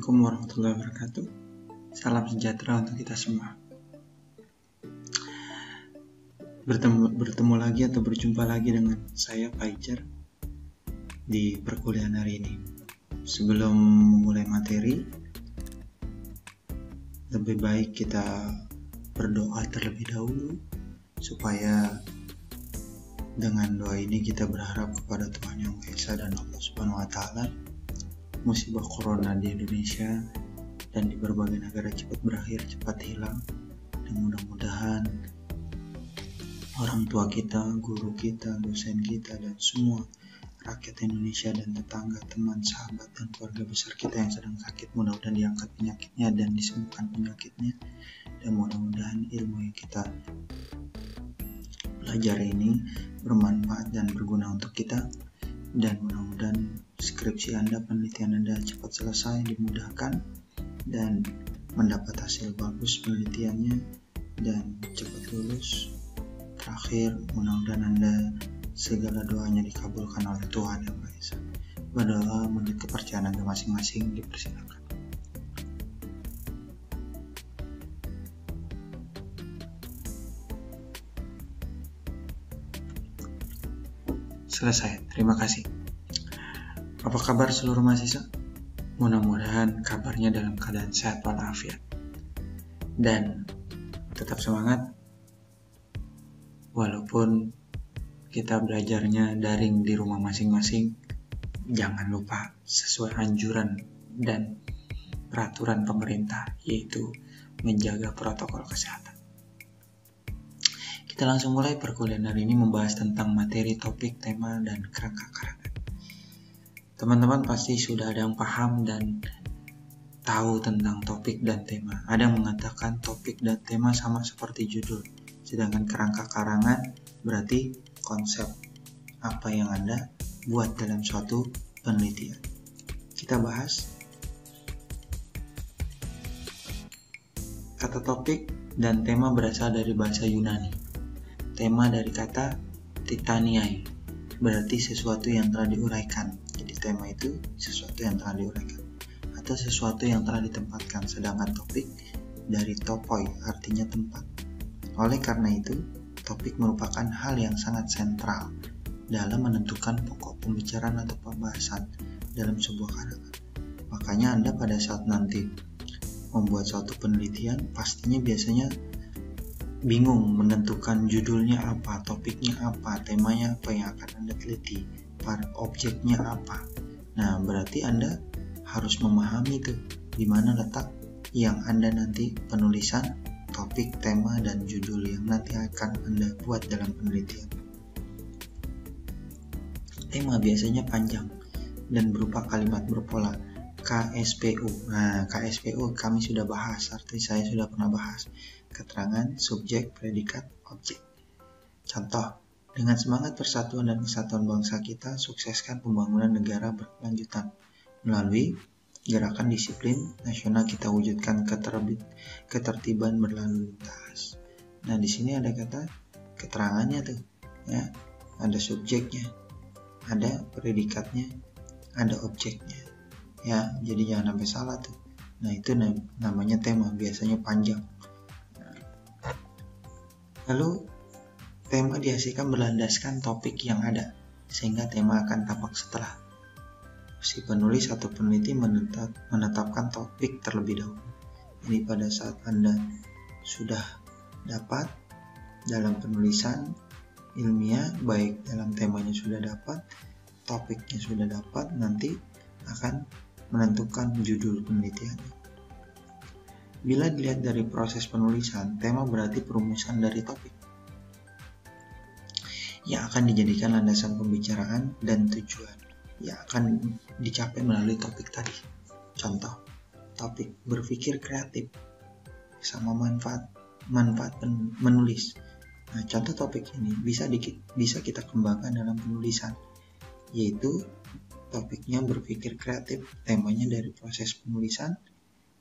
Assalamualaikum warahmatullahi wabarakatuh. Salam sejahtera untuk kita semua. Bertemu lagi atau berjumpa lagi dengan saya Fajar di perkuliahan hari ini. Sebelum memulai materi, lebih baik kita berdoa terlebih dahulu supaya dengan doa ini kita berharap kepada Tuhan Yang Maha Esa dan Allah Subhanahu wa Ta'ala, musibah corona di Indonesia dan di berbagai negara cepat berakhir, cepat hilang, dan mudah-mudahan orang tua kita, guru kita, dosen kita, dan semua rakyat Indonesia dan tetangga, teman, sahabat, dan keluarga besar kita yang sedang sakit, mudah-mudahan diangkat penyakitnya dan disembuhkan penyakitnya, dan mudah-mudahan ilmu yang kita pelajari ini bermanfaat dan berguna untuk kita, dan mudah-mudahan skripsi Anda, penelitian Anda cepat selesai, dimudahkan, dan mendapat hasil bagus penelitiannya, dan cepat lulus. Terakhir, mudah-mudahan Anda segala doanya dikabulkan oleh Tuhan Yang Maha Esa. Berdoa menurut kepercayaan Anda masing-masing, dipersilakan. Selesai, terima kasih. Apa kabar seluruh mahasiswa? Mudah-mudahan kabarnya dalam keadaan sehat walafiat. Dan tetap semangat, walaupun kita belajarnya daring di rumah masing-masing, jangan lupa sesuai anjuran dan peraturan pemerintah, yaitu menjaga protokol kesehatan. Kita langsung mulai perkuliahan hari ini membahas tentang materi, topik, tema, dan kerangka karangan. Teman-teman pasti sudah ada yang paham dan tahu tentang topik dan tema. Ada yang mengatakan topik dan tema sama seperti judul, sedangkan kerangka karangan berarti konsep apa yang Anda buat dalam suatu penelitian. Kita bahas kata topik dan tema berasal dari bahasa Yunani. Tema dari kata titaniai, berarti sesuatu yang telah diuraikan. Jadi tema itu sesuatu yang telah diuraikan atau sesuatu yang telah ditempatkan, sedangkan topik dari topoi, artinya tempat. Oleh karena itu, topik merupakan hal yang sangat sentral dalam menentukan pokok pembicaraan atau pembahasan dalam sebuah karangan. Makanya Anda pada saat nanti membuat suatu penelitian, pastinya biasanya bingung menentukan judulnya apa, topiknya apa, temanya apa yang akan Anda teliti, objeknya apa. Nah, berarti Anda harus memahami tuh di mana letak yang Anda nanti penulisan topik, tema, dan judul yang nanti akan Anda buat dalam penelitian. Tema biasanya panjang dan berupa kalimat berpola KSPO. Nah, KSPO kami sudah bahas, arti saya sudah pernah bahas. Keterangan, subjek, predikat, objek. Contoh, dengan semangat persatuan dan kesatuan bangsa kita, sukseskan pembangunan negara berkelanjutan. Melalui gerakan disiplin nasional kita wujudkan ketertiban berlalu lintas. Nah, di sini ada kata keterangannya tuh, ya. Ada subjeknya, ada predikatnya, ada objeknya. Ya, jadi jangan sampai salah tuh. Nah, itu namanya tema, biasanya panjang. Lalu tema dihasilkan berlandaskan topik yang ada, sehingga tema akan tampak setelah si penulis atau peneliti menetapkan topik terlebih dahulu. Jadi pada saat Anda sudah dapat dalam penulisan ilmiah, baik dalam temanya sudah dapat, topiknya sudah dapat, nanti akan menentukan judul penelitiannya. Bila dilihat dari proses penulisan, tema berarti perumusan dari topik yang akan dijadikan landasan pembicaraan dan tujuan yang akan dicapai melalui topik tadi. Contoh, topik berpikir kreatif sama manfaat menulis. Nah, contoh topik ini bisa kita kembangkan dalam penulisan, yaitu topiknya berpikir kreatif, temanya dari proses penulisan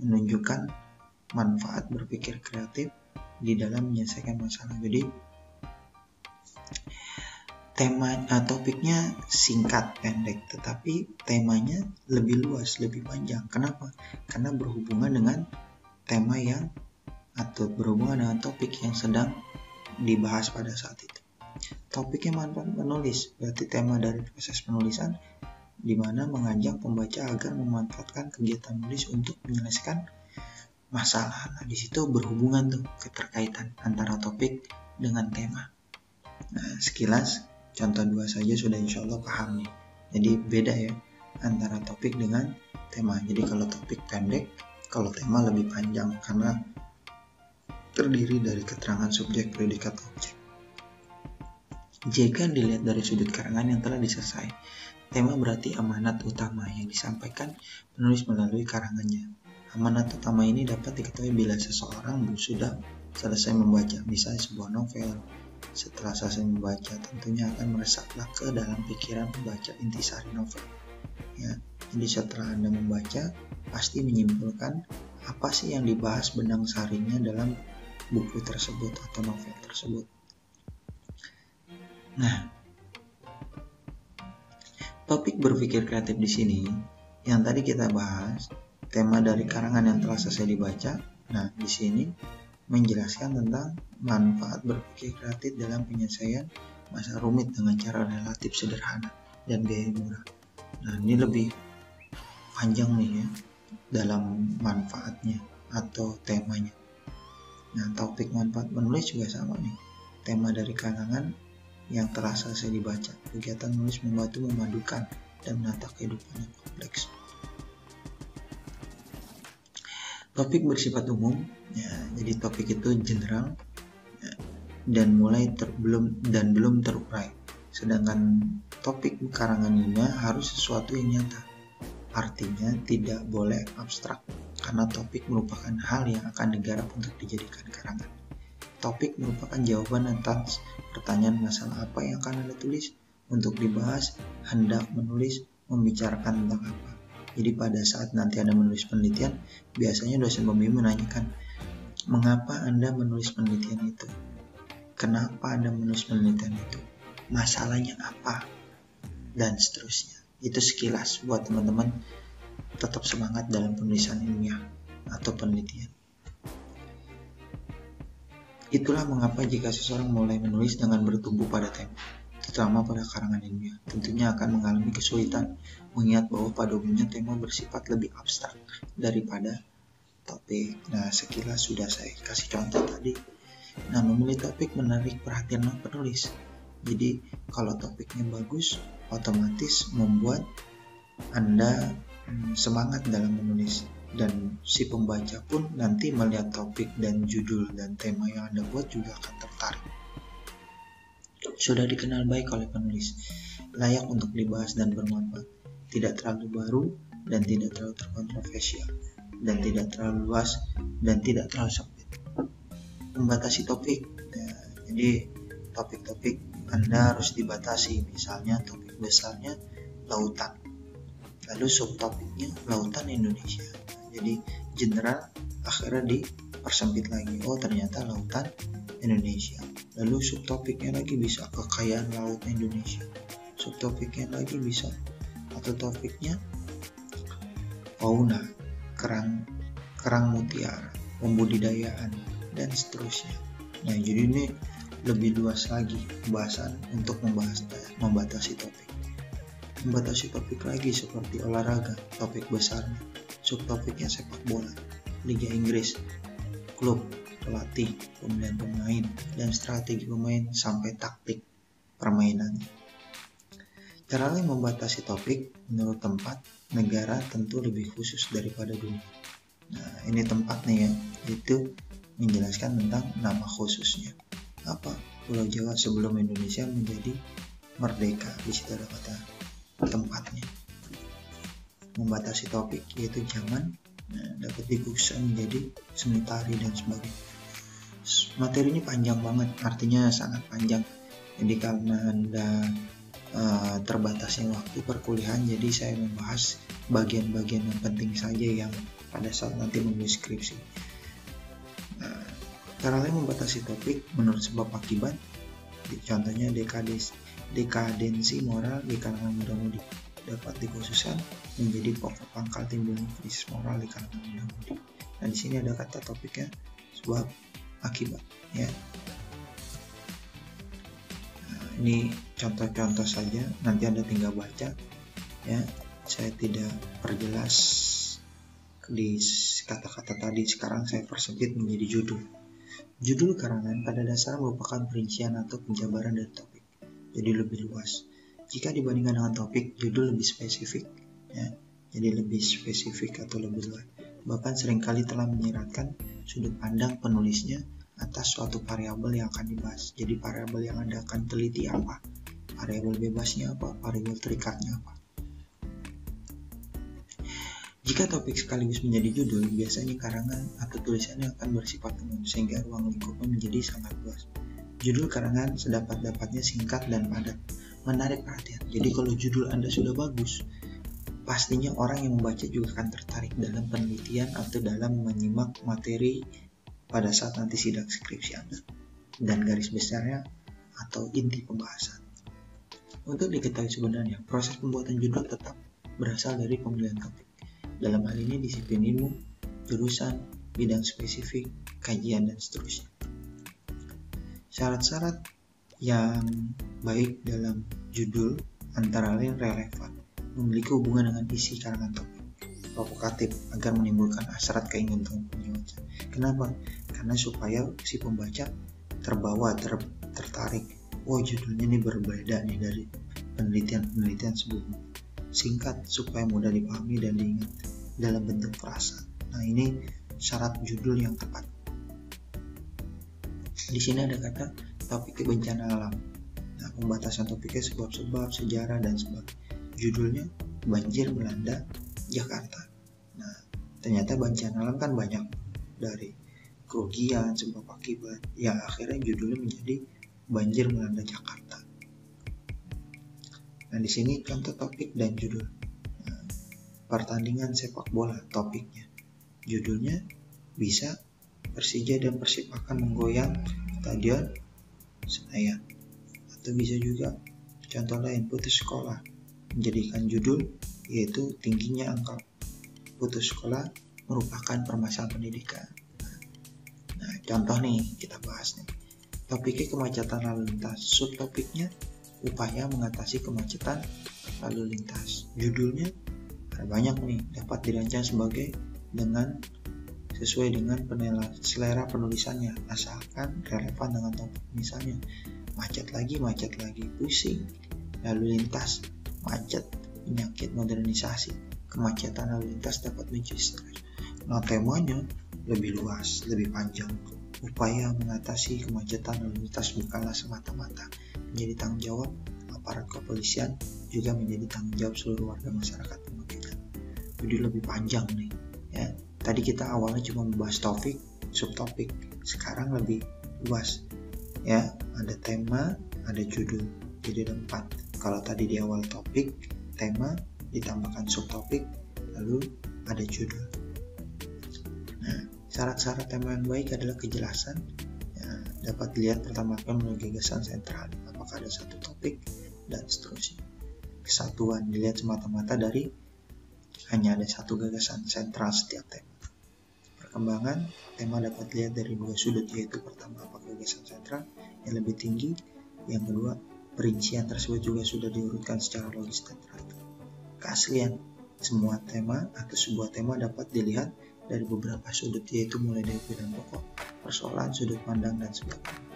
menunjukkan manfaat berpikir kreatif di dalam menyelesaikan masalah. Jadi topiknya singkat pendek, tetapi temanya lebih luas, lebih panjang. Kenapa? Karena berhubungan dengan tema yang atau berhubungan dengan topik yang sedang dibahas pada saat itu. Topiknya manfaat menulis, berarti tema dari proses penulisan di mana mengajak pembaca agar memanfaatkan kegiatan menulis untuk menyelesaikan masalah. Nah, di situ berhubungan tuh keterkaitan antara topik dengan tema. Nah, sekilas contoh 2 saja sudah insya Allah paham nih. Jadi beda ya antara topik dengan tema. Jadi kalau topik pendek, kalau tema lebih panjang karena terdiri dari keterangan subjek, predikat, objek. Jika dilihat dari sudut karangan yang telah diselesai, tema berarti amanat utama yang disampaikan penulis melalui karangannya. Amanat utama ini dapat diketahui bila seseorang sudah selesai membaca, misalnya sebuah novel. Setelah selesai membaca, tentunya akan meresaplah ke dalam pikiran pembaca intisari novel. Ya, jadi setelah Anda membaca, pasti menyimpulkan apa sih yang dibahas benang sarinya dalam buku tersebut atau novel tersebut. Nah, topik berpikir kreatif di sini yang tadi kita bahas, tema dari karangan yang telah selesai dibaca. Nah, di sini menjelaskan tentang manfaat berpikir kreatif dalam penyelesaian masalah rumit dengan cara relatif sederhana dan biaya murah. Nah, ini lebih panjang nih ya dalam manfaatnya atau temanya. Nah, topik manfaat menulis juga sama nih. Tema dari karangan yang telah selesai dibaca. Kegiatan menulis membantu memadukan dan menata kehidupan yang kompleks. Topik bersifat umum, ya, jadi topik itu general ya, dan belum terurai. Sedangkan topik karangan ini harus sesuatu yang nyata. Artinya tidak boleh abstrak, karena topik merupakan hal yang akan digarap untuk dijadikan karangan. Topik merupakan jawaban atas pertanyaan masalah apa yang akan Anda tulis. Untuk dibahas, hendak menulis membicarakan tentang apa. Jadi pada saat nanti Anda menulis penelitian, biasanya dosen pembimbing menanyakan, mengapa Anda menulis penelitian itu? Kenapa Anda menulis penelitian itu? Masalahnya apa? Dan seterusnya. Itu sekilas buat teman-teman tetap semangat dalam penulisan ilmiah atau penelitian. Itulah mengapa jika seseorang mulai menulis dengan bertumbuh pada tema, terutama pada karangan ilmiah, tentunya akan mengalami kesulitan mengingat bahwa pada umumnya tema bersifat lebih abstrak daripada topik. Nah, sekilas sudah saya kasih contoh tadi. Nah, memilih topik menarik perhatian penulis. Jadi, kalau topiknya bagus, otomatis membuat Anda semangat dalam menulis. Dan si pembaca pun nanti melihat topik dan judul dan tema yang Anda buat juga akan tertarik. Sudah dikenal baik oleh penulis, layak untuk dibahas dan bermanfaat, tidak terlalu baru dan tidak terlalu terkontroversial, dan tidak terlalu luas dan tidak terlalu sempit. Membatasi topik, jadi topik-topik Anda harus dibatasi, misalnya topik besarnya lautan, lalu subtopiknya lautan Indonesia. Jadi general akhirnya dipersempit lagi, oh ternyata lautan Indonesia. Lalu subtopiknya lagi bisa kekayaan laut Indonesia, subtopiknya lagi bisa atau topiknya fauna, kerang mutiara, pembudidayaan dan seterusnya. Nah, jadi ini lebih luas lagi pembahasan untuk membatasi topik. Membatasi topik lagi seperti olahraga, topik besarnya, subtopiknya sepak bola, Liga Inggris, klub, pelatih, pemilihan pemain, dan strategi pemain sampai taktik permainannya. Cara lain membatasi topik menurut tempat, negara tentu lebih khusus daripada dunia. Nah, ini tempatnya ya, itu menjelaskan tentang nama khususnya. Apa? Pulau Jawa sebelum Indonesia menjadi merdeka, di situ ada kata tempatnya. Membatasi topik yaitu zaman, dapat dikhususkan menjadi seni tari dan sebagainya. Materi ini panjang banget, artinya sangat panjang. Jadi karena Anda terbatasnya waktu perkuliahan, jadi saya membahas bagian-bagian yang penting saja yang pada saat nanti menulis skripsi. Cara lain membatasi topik menurut sebab akibat, contohnya dekadensi moral di kalangan muda-mudi dapat dikhususkan menjadi pokok pangkal timbulnya krisis moral di kalangan muda-mudi. Nah, di sini ada kata topiknya sebab akibat ya. Nah, ini contoh-contoh saja, nanti Anda tinggal baca ya. Saya tidak perjelas di kata-kata tadi, sekarang saya persempit menjadi judul. Judul karangan pada dasarnya merupakan perincian atau penjabaran dari topik, jadi lebih luas. Jika dibandingkan dengan topik, judul lebih spesifik ya, jadi lebih spesifik atau lebih luas. Bahkan seringkali telah menyiratkan sudut pandang penulisnya atas suatu variabel yang akan dibahas. Jadi variabel yang Anda akan teliti apa, variabel bebasnya apa, variabel terikatnya apa. Jika topik sekaligus menjadi judul, biasanya karangan atau tulisannya akan bersifat umum sehingga ruang lingkupnya menjadi sangat luas. Judul karangan sedapat-dapatnya singkat dan padat, menarik perhatian. Jadi kalau judul Anda sudah bagus, pastinya orang yang membaca juga akan tertarik dalam penelitian atau dalam menyimak materi pada saat nanti sidang skripsi Anda dan garis besarnya atau inti pembahasan. Untuk diketahui sebenarnya, proses pembuatan judul tetap berasal dari pemilihan topik. Dalam hal ini disiplin ilmu, jurusan, bidang spesifik, kajian, dan seterusnya. Syarat-syarat yang baik dalam judul antara lain relevan, memiliki hubungan dengan isi karangan topik, provokatif agar menimbulkan hasrat keinginan pembaca. Kenapa? Karena supaya si pembaca terbawa, tertarik. Oh, judulnya ini berbeda nih dari penelitian-penelitian sebelumnya. Singkat supaya mudah dipahami dan diingat dalam bentuk frasa. Nah, ini syarat judul yang tepat. Di sini ada kata topik bencana alam. Nah, pembatasan topiknya sebab-sebab, sejarah, dan sebagainya. Judulnya banjir melanda Jakarta. Nah, ternyata bencana alam kan banyak, dari kerugian, sebab akibat. Ya, akhirnya judulnya menjadi banjir melanda Jakarta. Nah, di sini contoh topik dan judul. Nah, pertandingan sepak bola topiknya. Judulnya bisa Persija dan Persib akan menggoyang stadion Senayan. Atau bisa juga contoh lain, putus sekolah. Menjadikan judul yaitu tingginya angka putus sekolah merupakan permasalahan pendidikan. Nah, contoh nih kita bahas nih. Topiknya kemacetan lalu lintas. Subtopiknya upaya mengatasi kemacetan lalu lintas. Judulnya ada banyak nih, dapat dirancang sesuai dengan selera penulisannya, asalkan relevan dengan topik. Misalnya macet lagi, pusing, lalu lintas, macet, penyakit modernisasi, kemacetan lalu lintas dapat memicu stres. Nah, temanya lebih luas, lebih panjang. Upaya mengatasi kemacetan lalu lintas bukanlah semata-mata menjadi tanggung jawab aparat kepolisian, juga menjadi tanggung jawab seluruh warga masyarakat pendidikan. Jadi lebih panjang nih ya. Tadi kita awalnya cuma membahas topik, subtopik, sekarang lebih luas ya. Ada tema, ada judul, jadi ada 4. Kalau tadi di awal topik, tema, ditambahkan subtopik, lalu ada judul. Nah, syarat-syarat tema yang baik adalah kejelasan ya, dapat dilihat pertama kali melalui gagasan sentral, apakah ada satu topik, dan seterusnya. Kesatuan dilihat semata-mata dari hanya ada satu gagasan sentral setiap tema. Perkembangan tema dapat dilihat dari 2 sudut, yaitu pertama apakah gagasan sentral yang lebih tinggi, yang kedua perincian tersebut juga sudah diurutkan secara logis dan teratur. Keaslian semua tema atau sebuah tema dapat dilihat dari beberapa sudut, yaitu mulai dari pilihan pokok, persoalan, sudut pandang, dan sebagainya.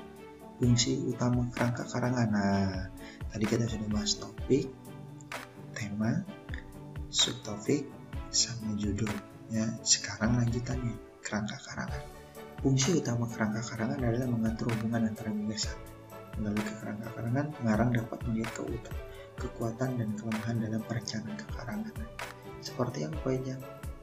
Fungsi utama kerangka karangan. Nah, tadi kita sudah bahas topik, tema, subtopik, sama judul ya. Sekarang lanjutannya, kerangka karangan. Fungsi utama kerangka karangan adalah mengatur hubungan antara gagasan. Melalui kerangka karangan, pengarang dapat melihat kekuatan dan kelemahan dalam perencanaan kekarangan. Seperti apa aja?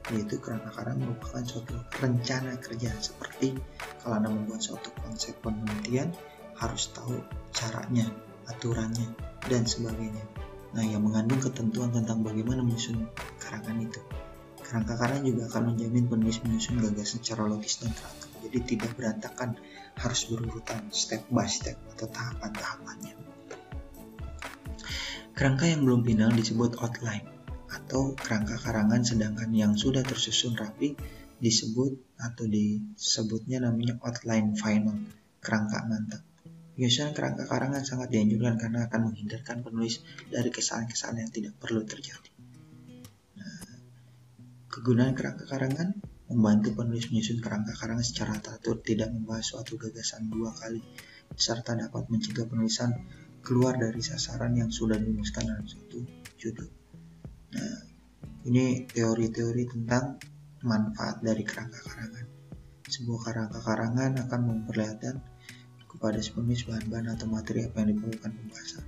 Yaitu kerangka karangan merupakan suatu rencana kerja. Seperti kalau Anda membuat suatu konsep penelitian, harus tahu caranya, aturannya, dan sebagainya. Nah, yang mengandung ketentuan tentang bagaimana menyusun karangan itu. Kerangka karangan juga akan menjamin penulis menyusun gagasan secara logis dan teratur. Jadi tidak berantakan, harus berurutan step by step atau tahapan-tahapannya. Kerangka yang belum final disebut outline atau kerangka karangan, sedangkan yang sudah tersusun rapi disebutnya namanya outline final, kerangka mantap. Penyusunan kerangka karangan sangat dianjurkan karena akan menghindarkan penulis dari kesalahan-kesalahan yang tidak perlu terjadi. Kegunaan kerangka karangan membantu penulis menyusun kerangka karangan secara teratur, tidak membahas suatu gagasan dua kali, serta dapat mencegah penulisan keluar dari sasaran yang sudah dirumuskan dalam suatu judul. Nah, ini teori-teori tentang manfaat dari kerangka karangan. Sebuah kerangka karangan akan memperlihatkan kepada si penulis bahan-bahan atau materi apa yang diperlukan pembahasan.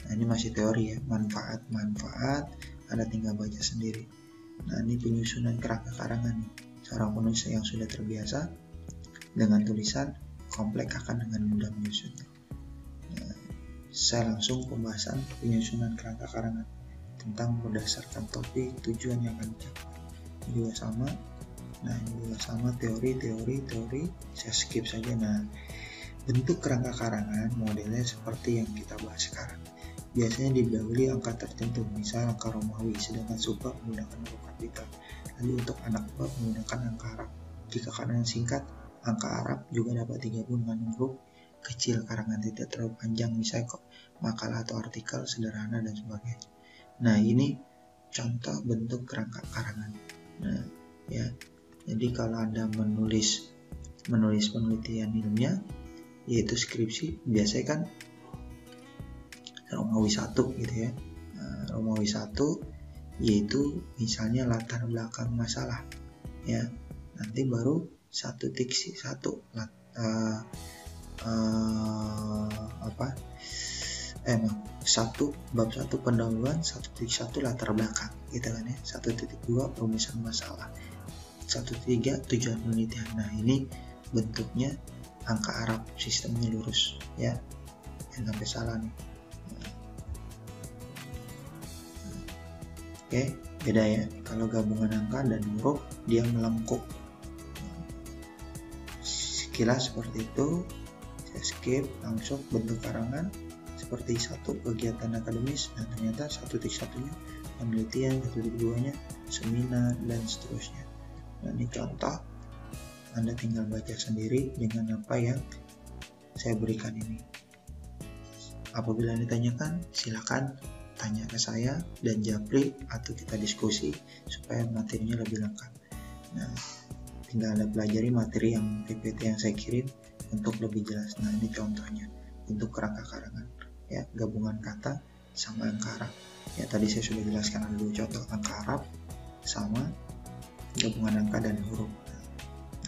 Nah, ini masih teori ya, manfaat Anda tinggal baca sendiri. Nah, ini penyusunan kerangka karangan nih. Seorang penulis yang sudah terbiasa dengan tulisan kompleks akan dengan mudah menyusunnya. Nah, saya langsung pembahasan penyusunan kerangka karangan tentang berdasarkan topik, tujuan yang akan dicapai. Ini juga sama teori, saya skip saja. Nah, bentuk kerangka karangan modelnya seperti yang kita bahas sekarang. Biasanya didahului angka tertentu, misal angka Romawi, sedangkan subbab menggunakan huruf kapital. Lalu untuk anak bab menggunakan angka Arab. Jika karangan singkat, angka Arab juga dapat digabung dengan huruf kecil. Karangan tidak terlalu panjang, misalnya makalah atau artikel sederhana dan sebagainya. Nah, ini contoh bentuk kerangka karangan. Nah, ya. Jadi kalau Anda menulis penelitian ilmiah, yaitu skripsi, biasanya kan Romawi 1 gitu ya. Nah, Romawi 1 yaitu misalnya latar belakang masalah. Ya. Nanti baru bab 1 pendahuluan, 1.1 latar belakang gitu kan ya. 1.2 perumusan masalah, 1.3 tujuan penelitian. Nah, ini bentuknya angka Arab, sistemnya lurus ya, jangan sampai salah nih. Oke, beda ya. Kalau gabungan angka dan huruf dia melengkung. Sekilas seperti itu. Saya skip langsung bentuk karangan seperti 1 kegiatan akademis. Nah, ternyata 1.1-nya penelitian, 1.2-nya seminar dan seterusnya. Nah, ini contoh, Anda tinggal baca sendiri dengan apa yang saya berikan ini. Apabila Anda tanyakan, silakan tanya ke saya dan Japri atau kita diskusi supaya materinya lebih lengkap. Nah, tinggal Anda pelajari materi yang PPT yang saya kirim untuk lebih jelas. Nah, ini contohnya untuk kerangka karangan ya, gabungan kata sama angka Arab. Ya, tadi saya sudah jelaskan ada 2 contoh, angka Arab sama gabungan angka dan huruf.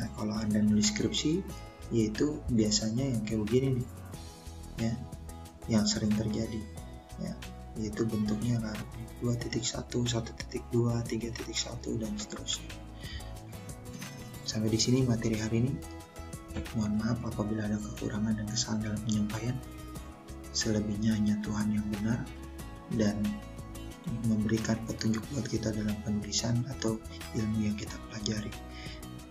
Nah, kalau Anda nulis skripsi, yaitu biasanya yang kayak begini nih ya, yang sering terjadi ya, yaitu bentuknya Arab 2.1, 1.2, 3.1 dan seterusnya. Sampai di sini materi hari ini. Mohon maaf apabila ada kekurangan dan kesalahan dalam penyampaian. Selebihnya hanya Tuhan yang benar dan memberikan petunjuk buat kita dalam penulisan atau ilmu yang kita pelajari.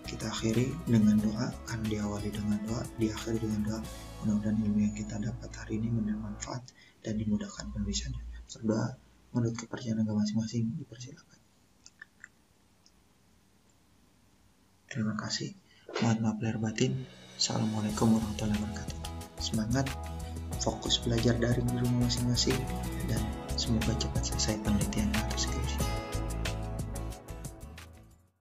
Kita akhiri dengan doa, karena diawali dengan doa, diakhiri dengan doa. Mudah-mudahan ilmu yang kita dapat hari ini bermanfaat dan dimudahkan penulisannya. Berdoa menurut kepercayaan agama masing-masing, dipersilakan. Terima kasih. Mohon maaf lahir batin. Assalamualaikum warahmatullahi wabarakatuh. Semangat, fokus belajar daring di rumah masing-masing, dan semoga cepat selesai